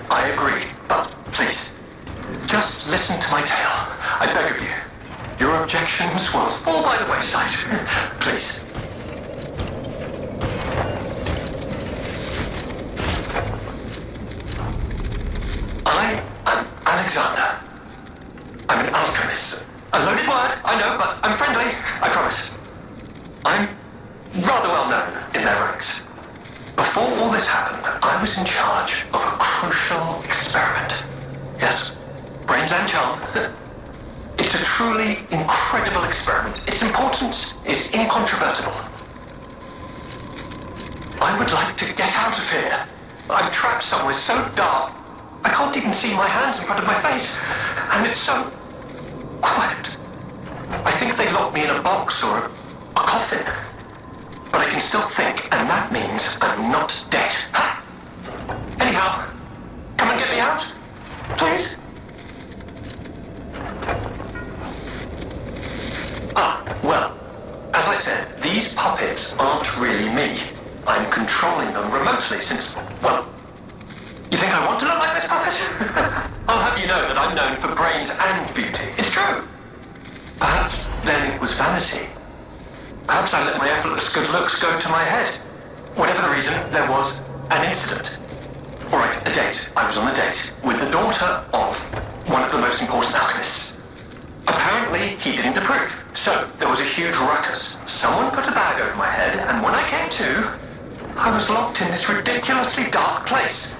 I agree, but please, just listen to my tale. I beg of you. Your objections will fall by the wayside. Please. I am Alexander. I'm an alchemist. A loaded word, I know, but I'm friendly, I promise. I'm rather well known in their ranks. Before all this happened, I was in charge of a crucial experiment. Yes, brains and charm. It's a truly incredible experiment. Its importance is incontrovertible. I would like to get out of here. I'm trapped somewhere so dark, I can't even see my hands in front of my face. And it's so quiet. I think they locked me in a box or a coffin. But I can still think, and that means I'm not dead. Ha! Anyhow, come and get me out, please. Well, as I said, these puppets aren't really me. I'm controlling them remotely since, well, you think I want to look like this puppet? I'll have you know that I'm known for brains and beauty. It's true. Perhaps then it was vanity. Perhaps I let my effortless good looks go to my head. Whatever the reason, there was an incident. All right, a date. I was on a date with the daughter of one of the most important alchemists. Apparently, he didn't approve. So, there was a huge ruckus. Someone put a bag over my head, and when I came to, I was locked in this ridiculously dark place.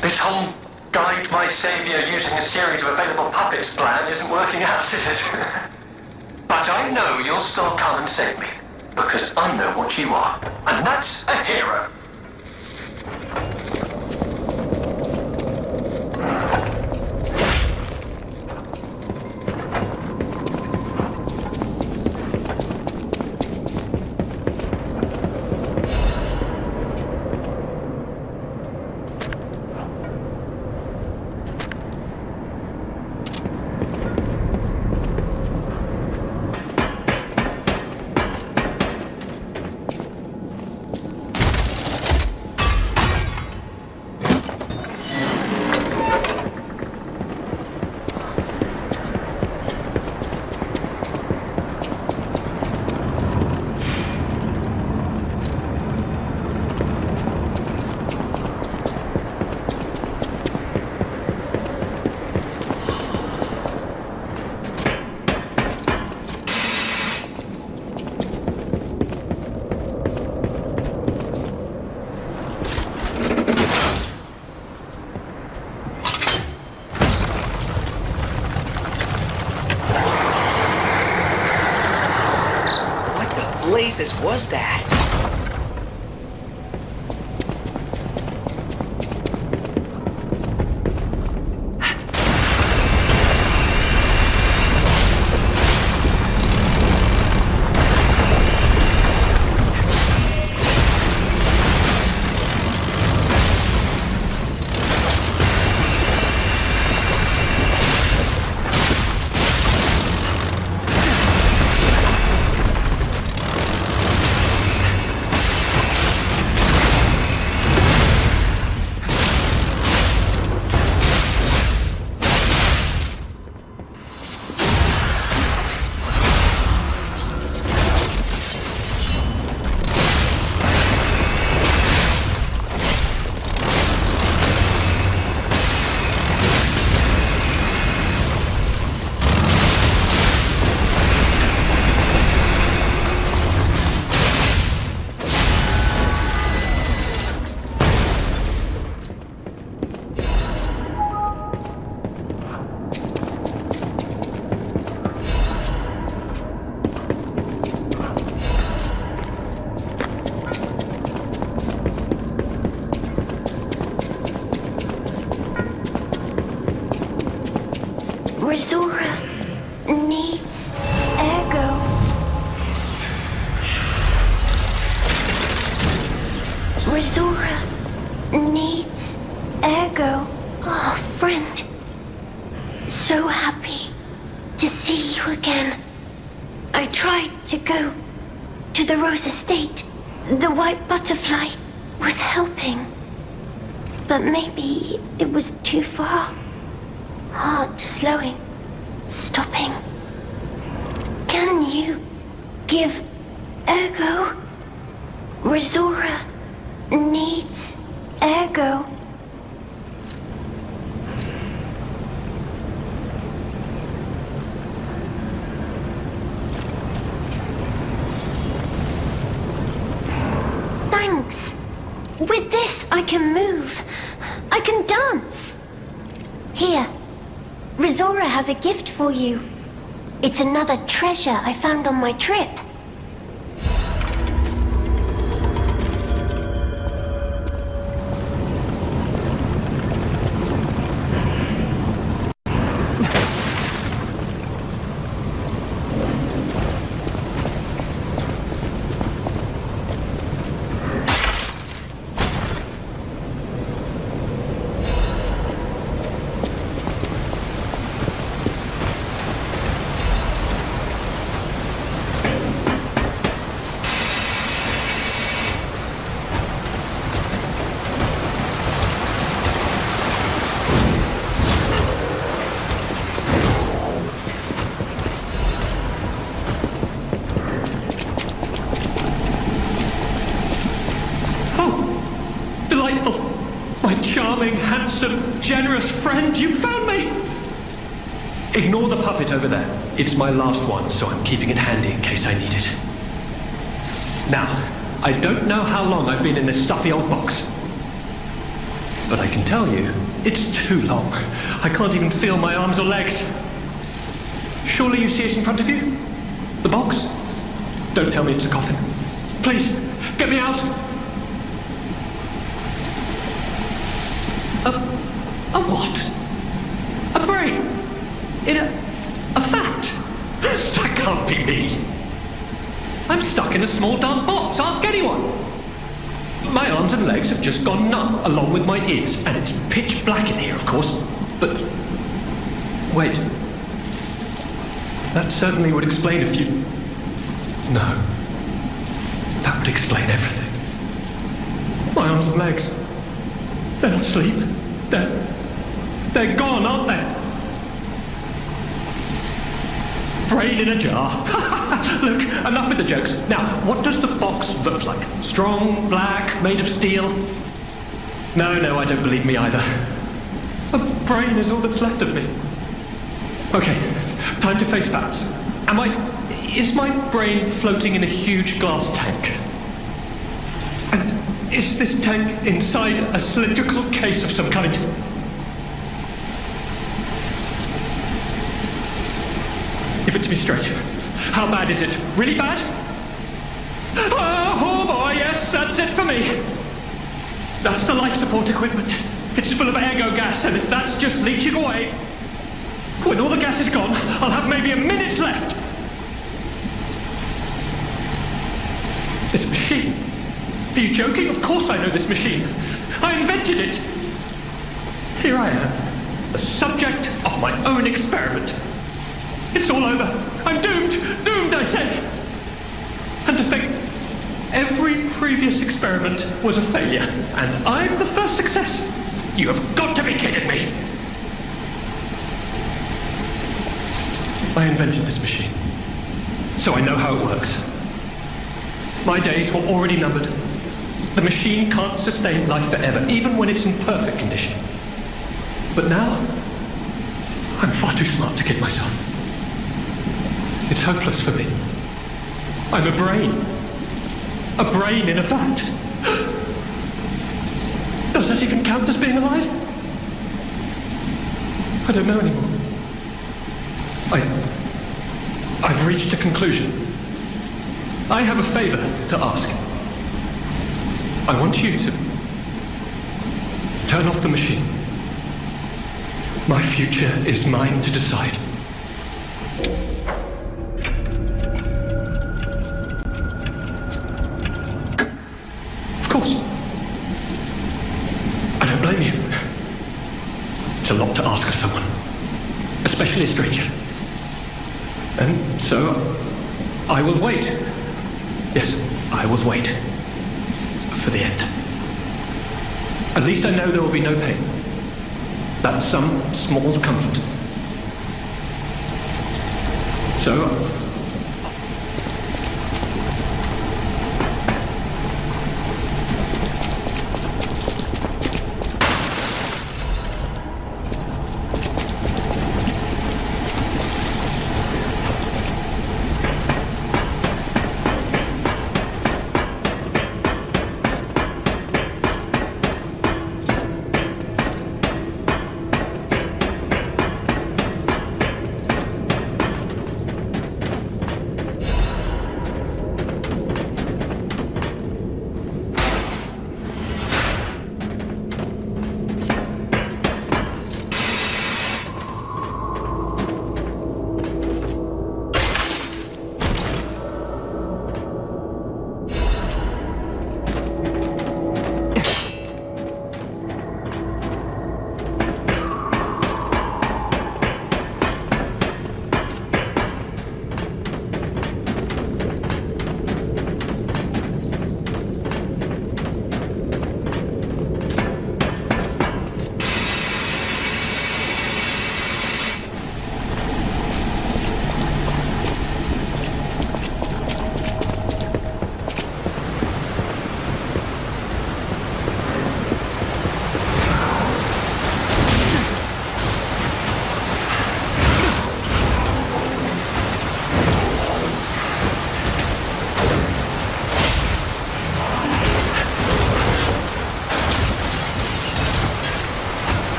This whole guide my savior using a series of available puppets plan isn't working out, is it? But I know you'll still come and save me, because I know what you are, and that's a hero. Was that? The white butterfly was helping. But maybe it was too far. Heart slowing, stopping. Can you give ergo? Resora needs ergo. Thanks. With this, I can move. I can dance. Here, Resora has a gift for you. It's another treasure I found on my trip. Generous friend, you found me! Ignore the puppet over there. It's my last one, so I'm keeping it handy in case I need it. Now, I don't know how long I've been in this stuffy old box. But I can tell you, it's too long. I can't even feel my arms or legs. Surely you see it in front of you? The box? Don't tell me it's a coffin. Please, get me out! A what? A brain? In a fact? That can't be me. I'm stuck in a small dark box. Ask anyone. My arms and legs have just gone numb, along with my ears, and it's pitch black in here, of course. But wait. That certainly would explain a few. No. That would explain everything. My arms and legs. They're not asleep. They're gone, aren't they? Brain in a jar. Look, enough with the jokes. Now, what does the box look like? Strong, black, made of steel? No, I don't believe me either. A brain is all that's left of me. Okay, time to face facts. Is my brain floating in a huge glass tank? And is this tank inside a cylindrical case of some kind? Give it to me straight. How bad is it? Really bad? Oh boy, yes, that's it for me. That's the life support equipment. It's full of ergo gas, and if that's just leaching away, when all the gas is gone, I'll have maybe a minute left. This machine. Are you joking? Of course I know this machine. I invented it. Here I am, the subject of my own experiment. It's all over. I'm doomed. Doomed, I say. And to think, every previous experiment was a failure, and I'm the first success. You have got to be kidding me. I invented this machine, so I know how it works. My days were already numbered. The machine can't sustain life forever, even when it's in perfect condition. But now, I'm far too smart to kid myself. It's hopeless for me. I'm a brain. A brain in a vat. Does that even count as being alive? I don't know anymore. I've reached a conclusion. I have a favor to ask. I want you to turn off the machine. My future is mine to decide. Of course. I don't blame you. It's a lot to ask of someone, especially a stranger. And so, I will wait. Yes, I will wait for the end. At least I know there will be no pain. That's some small comfort. So,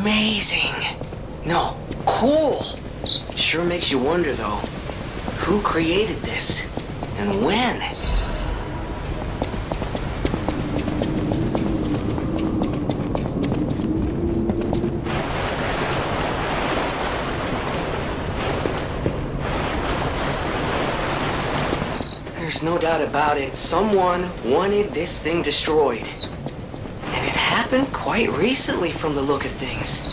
Amazing. No, cool. Sure makes you wonder, though. Who created this? And when? There's no doubt about it. Someone wanted this thing destroyed. And it happened quite recently from the look of things.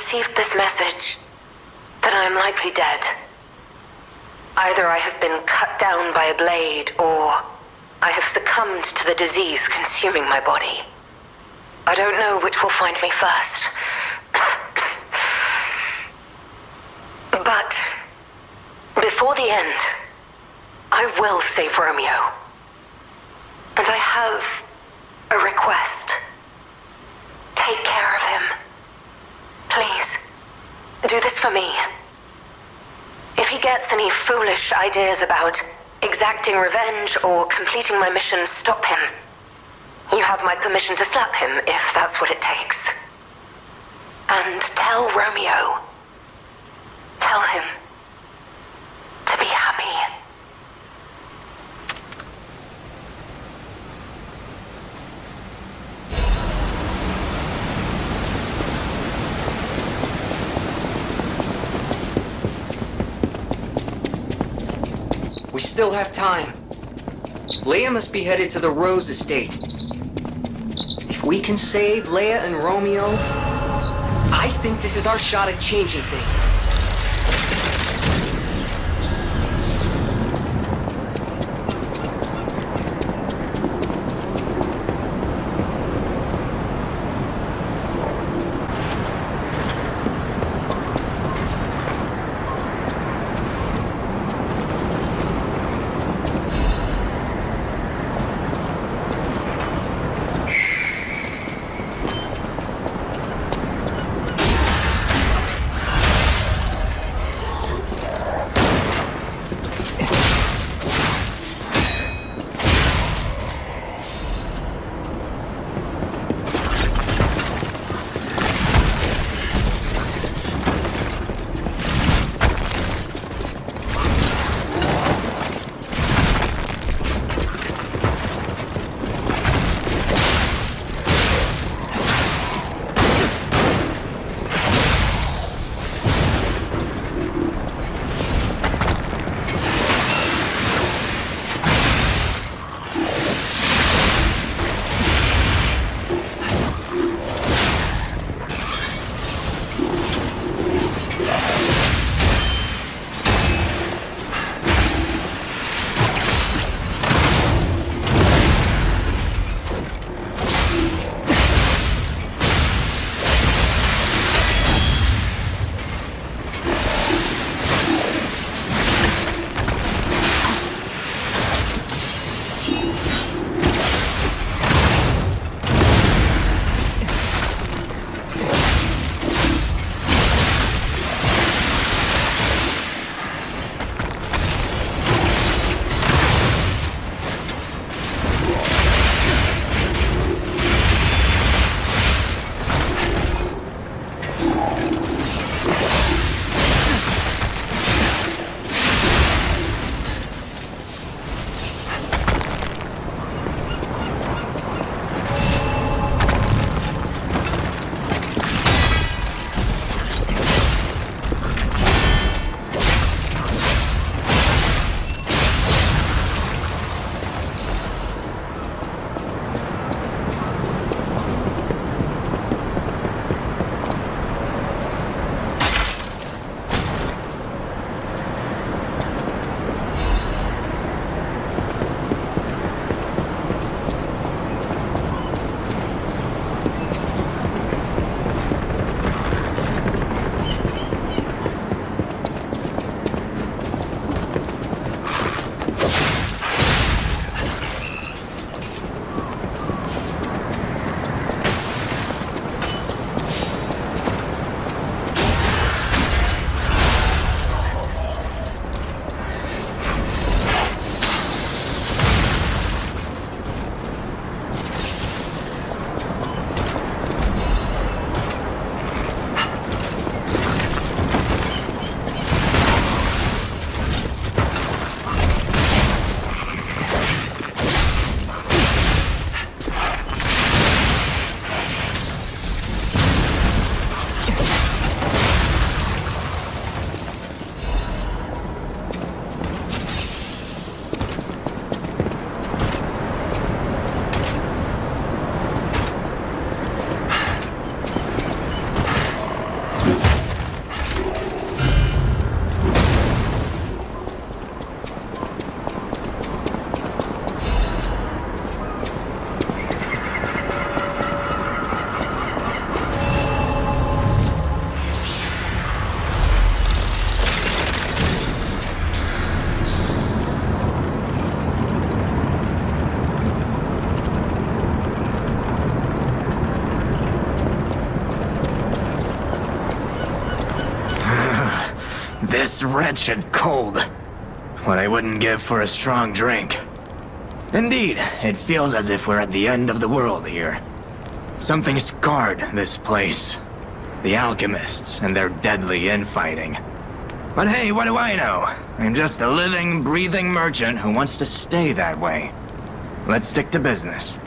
received this message, then I am likely dead. Either I have been cut down by a blade, or I have succumbed to the disease consuming my body. I don't know which will find me first. But before the end, I will save Romeo. And I have a request. Take care of him. Please, do this for me. If he gets any foolish ideas about exacting revenge or completing my mission, stop him. You have my permission to slap him if that's what it takes. And tell Romeo. Tell him to be happy. We still have time. Leia must be headed to the Rose Estate. If we can save Leia and Romeo, I think this is our shot at changing things. This wretched cold. What I wouldn't give for a strong drink. Indeed, it feels as if we're at the end of the world here. Something scarred this place. The alchemists and their deadly infighting. But hey, what do I know? I'm just a living, breathing merchant who wants to stay that way. Let's stick to business.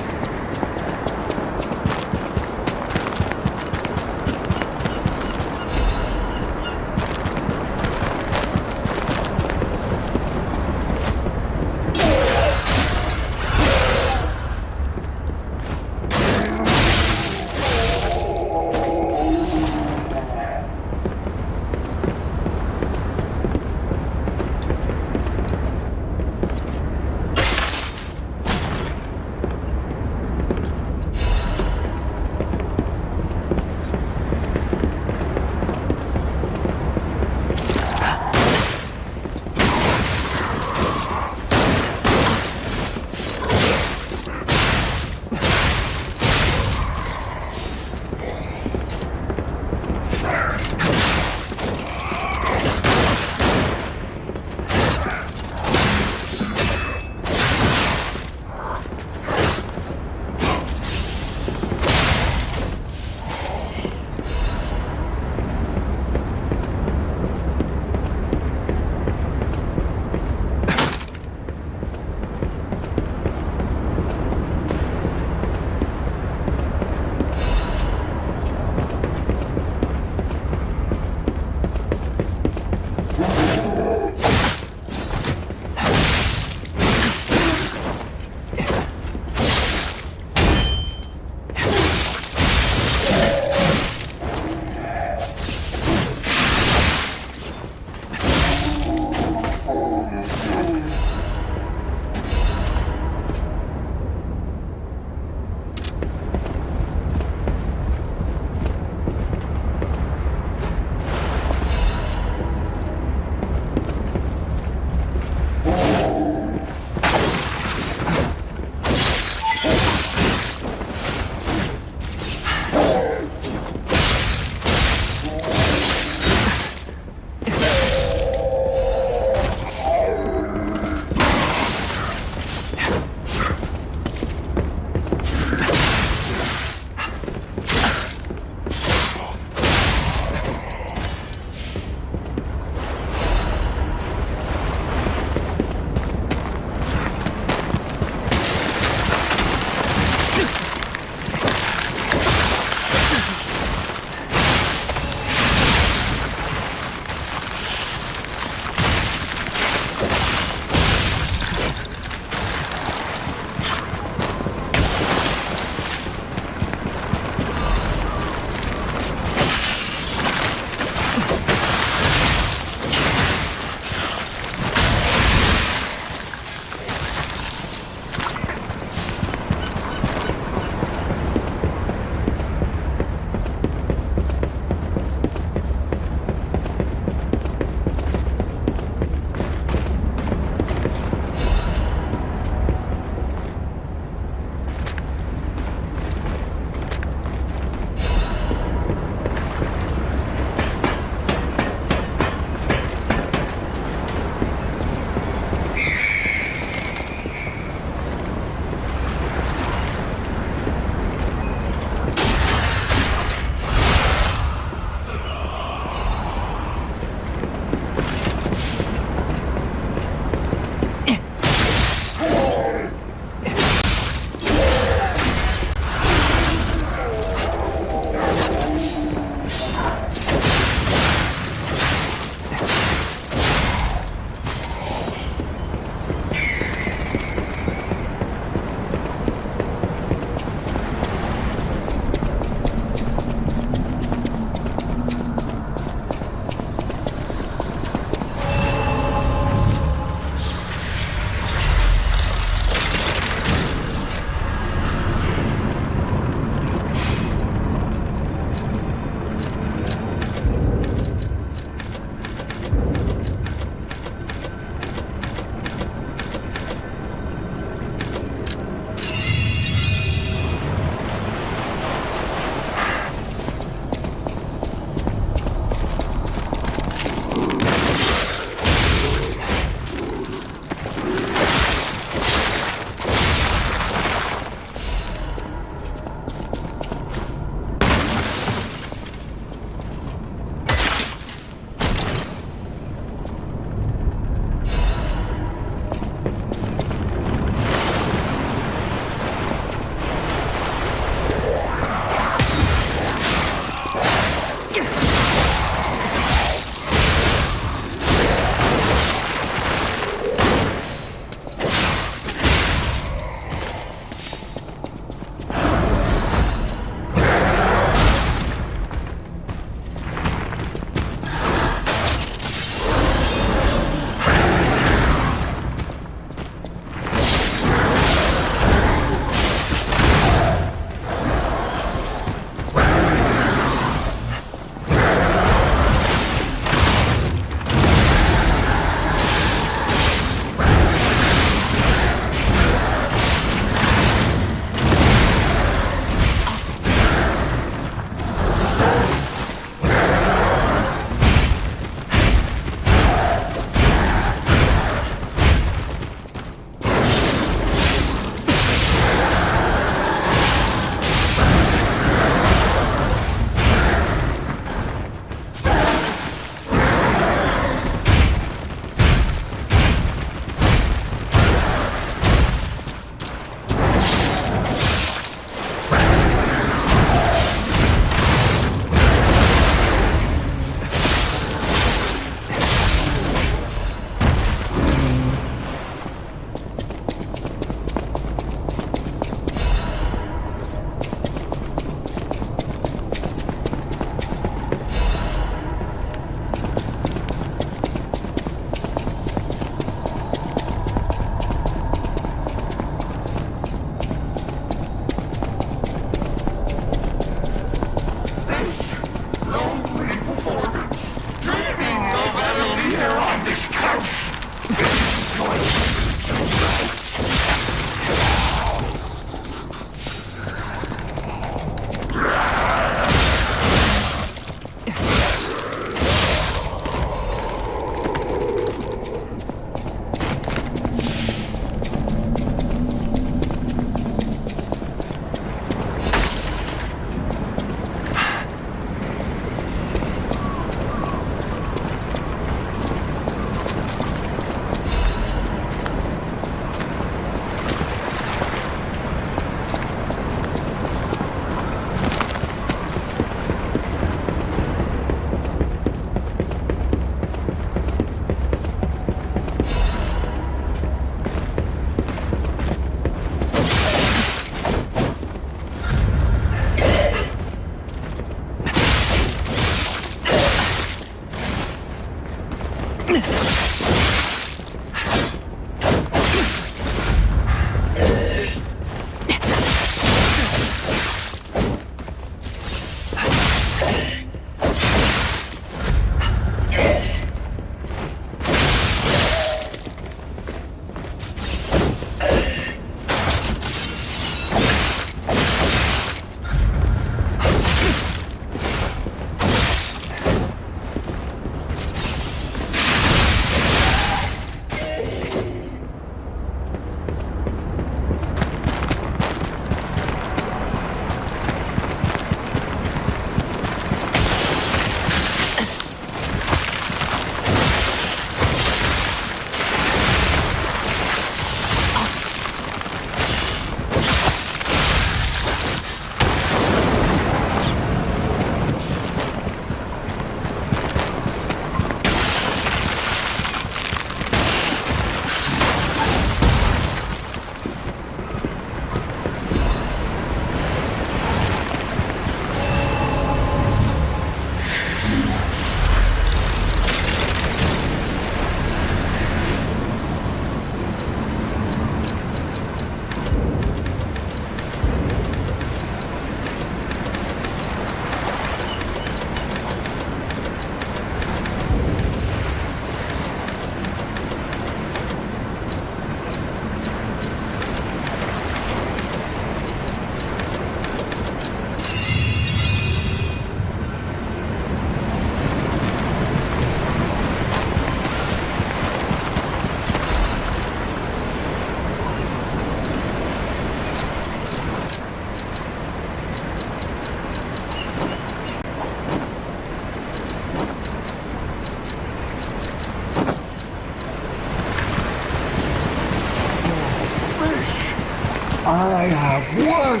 I have won!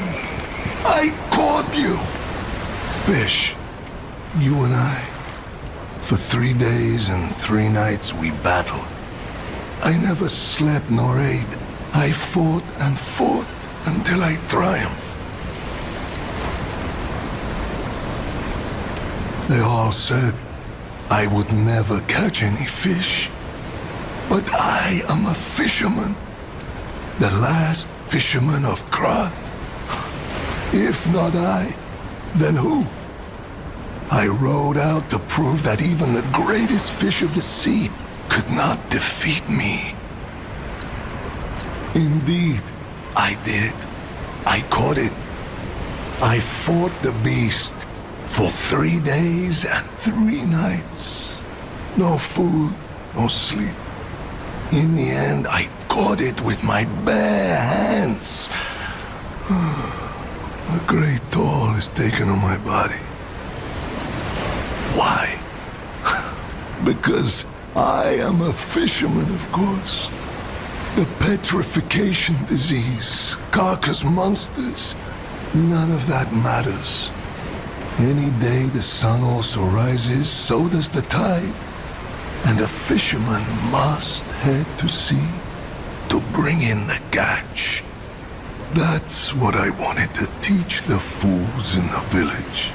I caught you! Fish, you and I. For 3 days and 3 nights we battled. I never slept nor ate. I fought and fought until I triumphed. They all said I would never catch any fish. But I am a fisherman. The last fisherman of Krat. If not I, then who? I rowed out to prove that even the greatest fish of the sea could not defeat me. Indeed, I did. I caught it. I fought the beast for 3 days and 3 nights. No food, no sleep. In the end, I caught it with my bare hands. A great toll is taken on my body. Why? Because I am a fisherman, of course. The petrification disease, carcass monsters, none of that matters. Any day the sun also rises, so does the tide. And a fisherman must head to sea to bring in the catch. That's what I wanted to teach the fools in the village.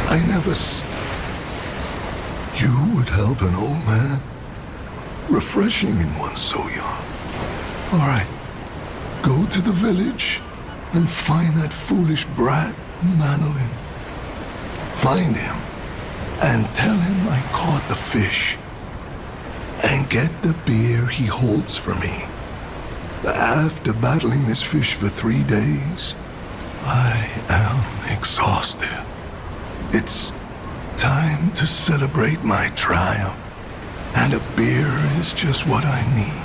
I never You would help an old man? Refreshing in one so young. All right, go to the village and find that foolish brat, Manolin. Find him and tell him I caught the fish. And get the beer he holds for me. After battling this fish for 3 days, I am exhausted. It's time to celebrate my triumph, and a beer is just what I need.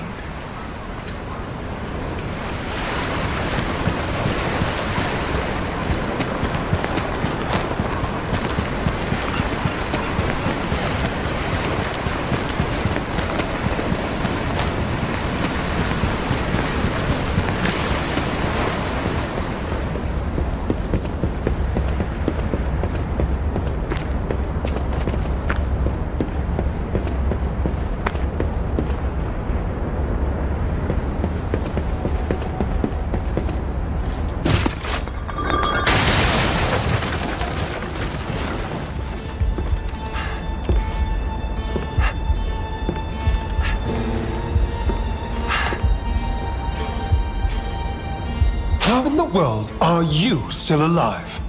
How in the world are you still alive?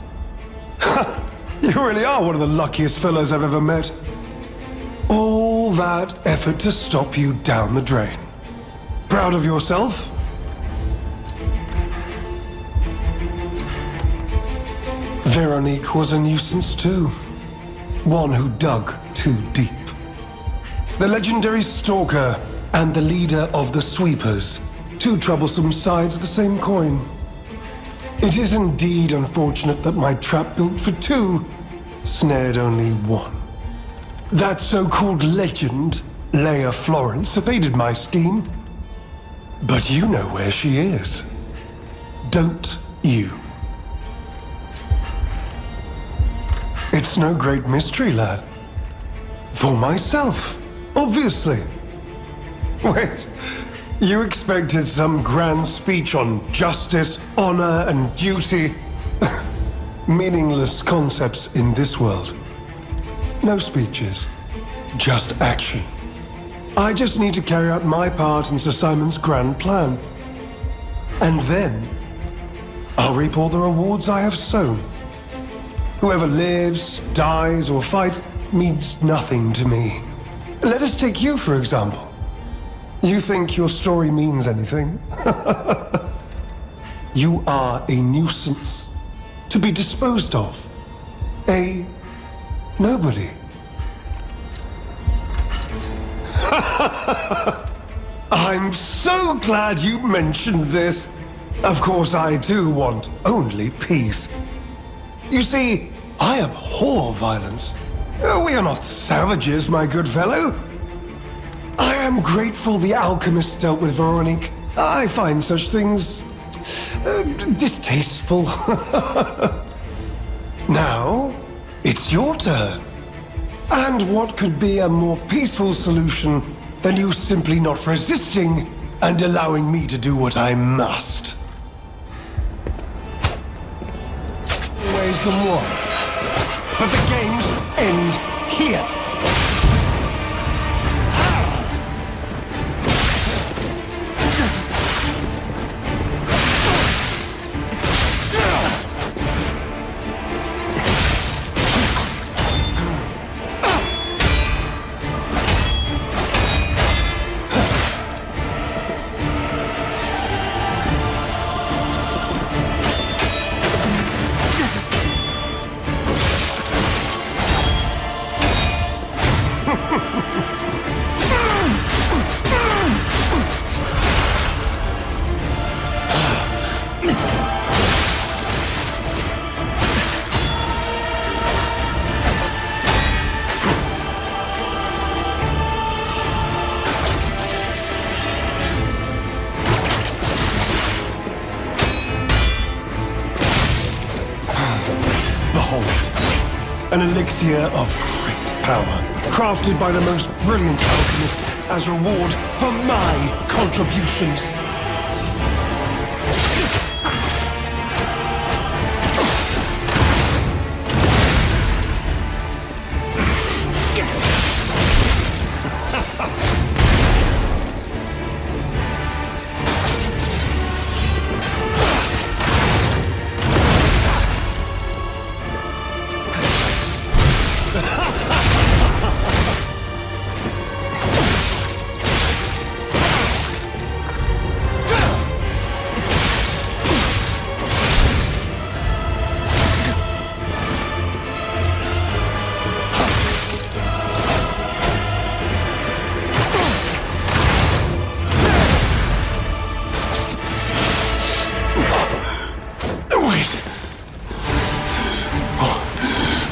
You really are one of the luckiest fellows I've ever met. All that effort to stop you down the drain. Proud of yourself? Veronique was a nuisance too. One who dug too deep. The legendary Stalker and the leader of the Sweepers. Two troublesome sides of the same coin. It is indeed unfortunate that my trap built for two snared only one. That so-called legend, Leia Florence, evaded my scheme. But you know where she is. Don't you? It's no great mystery, lad. For myself, obviously. Wait, you expected some grand speech on justice, honor, and duty? Meaningless concepts in this world. No speeches, just action. I just need to carry out my part in Sir Simon's grand plan. And then, I'll reap all the rewards I have sown. Whoever lives, dies, or fights means nothing to me. Let us take you, for example. You think your story means anything? You are a nuisance, to be disposed of. A nobody. I'm so glad you mentioned this. Of course, I too want only peace. You see, I abhor violence. We are not savages, my good fellow. I am grateful the alchemist dealt with Veronique. I find such things distasteful. Now, it's your turn. And what could be a more peaceful solution than you simply not resisting and allowing me to do what I must? Ways than one. But the games end here. An elixir of great power, crafted by the most brilliant alchemist as reward for my contributions.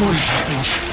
What is happening?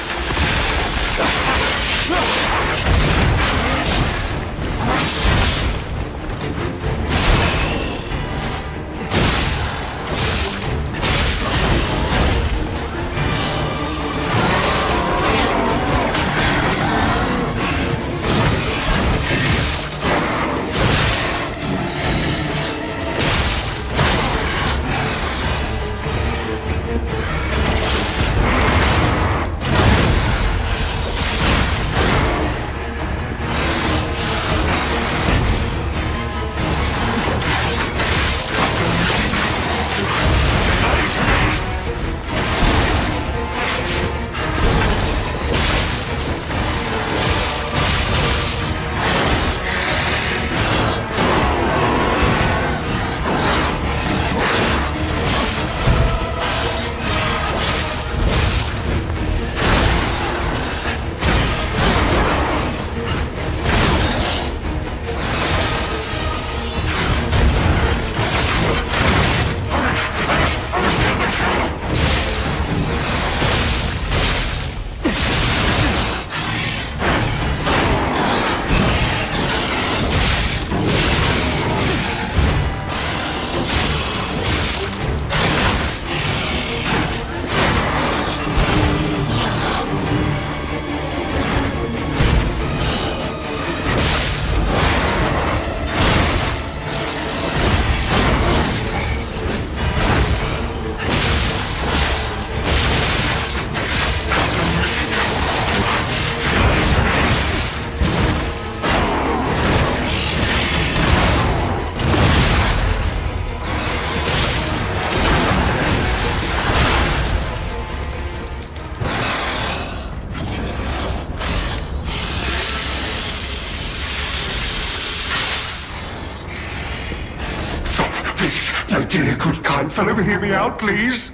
My dear, good, kind fellow, hear me out, please.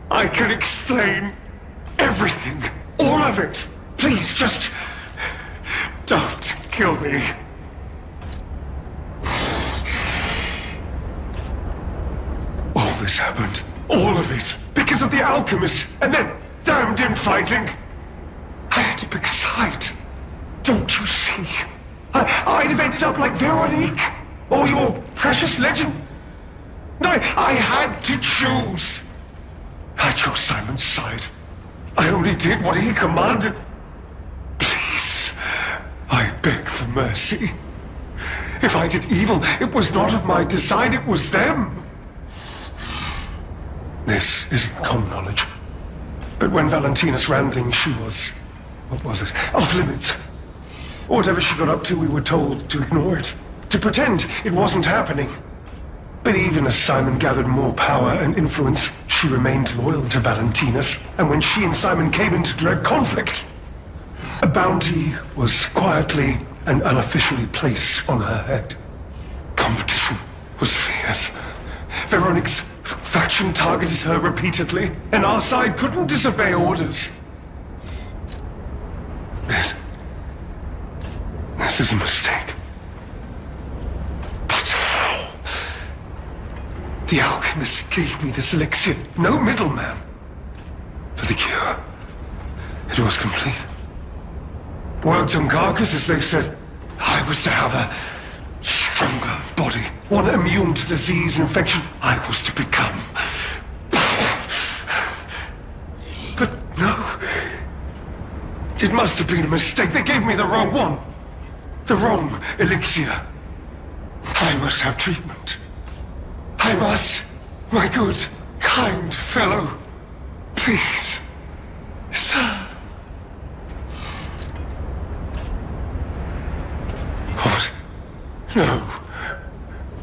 I can explain everything. All of it. Please, just don't kill me. All this happened, all of it, because of the alchemist and that damned infighting. I had to pick a side. Don't you see? I'd have ended up like Veronique, or your precious legend. I had to choose. I chose Simon's side. I only did what he commanded. Please, I beg for mercy. If I did evil, it was not of my design, it was them. This isn't common knowledge. But when Valentinus ran things, she was... what was it? Off limits. Whatever she got up to, we were told to ignore it. To pretend it wasn't happening. But even as Simon gathered more power and influence, she remained loyal to Valentinus. And when she and Simon came into direct conflict, a bounty was quietly and unofficially placed on her head. Competition was fierce. Veronique's faction targeted her repeatedly, and our side couldn't disobey orders. This is a mistake. But how? The alchemist gave me this elixir, no middleman. For the cure, it was complete. Worked on carcasses, they said. I was to have a stronger body, one immune to disease and infection. I was to become... But no. It must have been a mistake. They gave me the wrong one. The wrong elixir. I must have treatment. I must. My good, kind fellow. Please. Sir. What? No.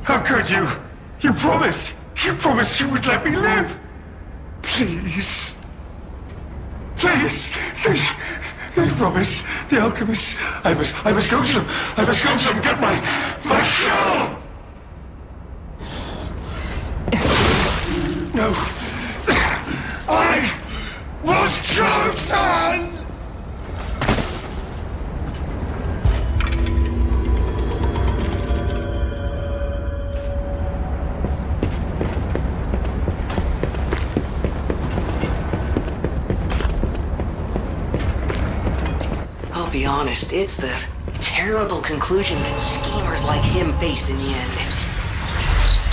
How could you? You promised. You promised you would let me live. Please. Please. They promised. The alchemist. I must go to them. I must go to them and get my cure. No. I was chosen! I'll be honest, it's the terrible conclusion that schemers like him face in the end.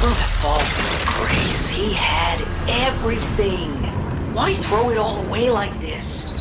Don't fall from grace. He had everything. Why throw it all away like this?